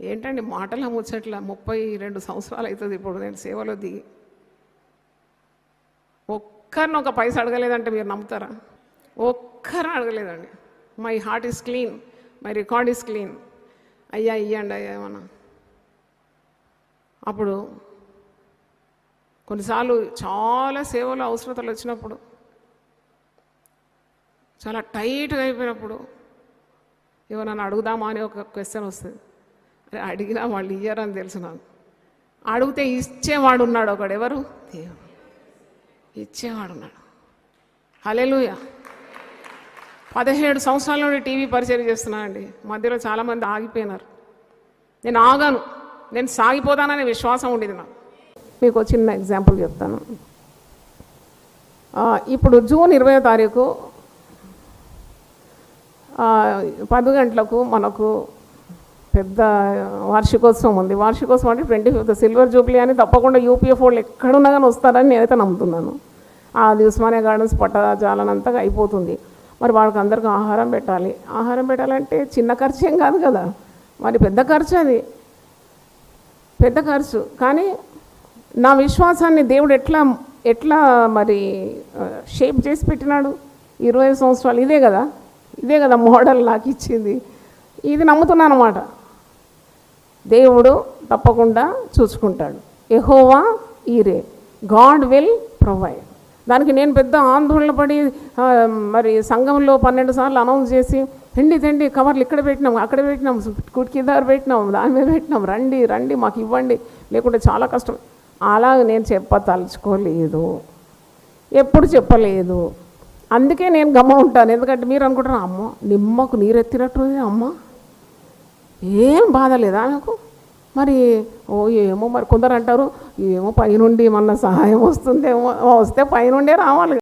ఏంటండి మాటల ముచ్చట్ల 32 సంవత్సరాలు అవుతుంది ఇప్పుడు నేను సేవలో దిగి. ఒక్కరిని ఒక పైసా అడగలేదంటే మీరు నమ్ముతారా? ఒక్కరిని అడగలేదండి. My heart is clean, my record is clean. అయ్యా ఇయ్యండి అయ్యా ఏమన్నా. అప్పుడు కొన్నిసార్లు చాలా సేవలో అవసరతలు వచ్చినప్పుడు, చాలా టైట్గా అయిపోయినప్పుడు ఏమన్నా అడుగుదామా అని ఒక క్వశ్చన్ వస్తుంది. అరే అడిగినా వాళ్ళు ఇయ్యరని తెలుసు నాకు. అడిగితే ఇచ్చేవాడు ఉన్నాడు ఒకడు. ఎవరు? దేవుడు ఇచ్చేవాడు ఉన్నాడు. హల్లెలూయా. 17 సంవత్సరాల నుండి టీవీ పరిచయం చేస్తున్నానండి. మధ్యలో చాలామంది ఆగిపోయినారు. నేను ఆగాను, నేను సాగిపోతాననే విశ్వాసం ఉండేది నాకు. మీకు ఒక చిన్న ఎగ్జాంపుల్ చెప్తాను. ఇప్పుడు జూన్ 20వ తారీఖు 10 గంటలకు మనకు పెద్ద వార్షికోత్సవం ఉంది. వార్షికోత్సవం అంటే 25th సిల్వర్ జూబ్లీ అని తప్పకుండా యూపీఎఫ్ వాళ్ళు ఎక్కడున్నా కానీ వస్తారని నేనైతే నమ్ముతున్నాను. అది ఉస్మానియా గార్డెన్స్ పట్టజాలనంతగా అయిపోతుంది. మరి వాళ్ళకి అందరికీ ఆహారం పెట్టాలి. ఆహారం పెట్టాలంటే చిన్న ఖర్చు ఏం కాదు కదా, మరి పెద్ద ఖర్చు. అది పెద్ద ఖర్చు. కానీ నా విశ్వాసాన్ని దేవుడు ఎట్లా మరి షేప్ చేసి పెట్టినాడు. 20 సంవత్సరాలు ఇదే కదా మోడల్ నాకు ఇచ్చింది. ఇది నమ్ముతున్నాను అన్నమాట. దేవుడు తప్పకుండా చూసుకుంటాడు. యెహోవా ఈరే, గాడ్ విల్ ప్రొవైడ్. దానికి నేను పెద్ద ఆందోళన పడి మరి సంఘంలో 12 సార్లు అనౌన్స్ చేసి తండి కవర్లు ఇక్కడ పెట్టినాం, అక్కడ పెట్టినాం, కుడికి దగ్గర పెట్టినాం, దాని మీద పెట్టినాం, రండి మాకు ఇవ్వండి, లేకుంటే చాలా కష్టం. అలా నేను తలుచుకోలేదు, ఎప్పుడు చెప్పలేదు. అందుకే నేను గమ్మ ఉంటాను. ఎందుకంటే మీరు అనుకుంటారు, అమ్మ నిమ్మకు నీరెత్తినట్టు అమ్మ ఏం బాధ లేదా నాకు. మరి ఏమో మరి కొందరు అంటారు, ఏమో పైనుండి ఏమన్నా సహాయం వస్తుందేమో. వస్తే పైనుండే రావాలి.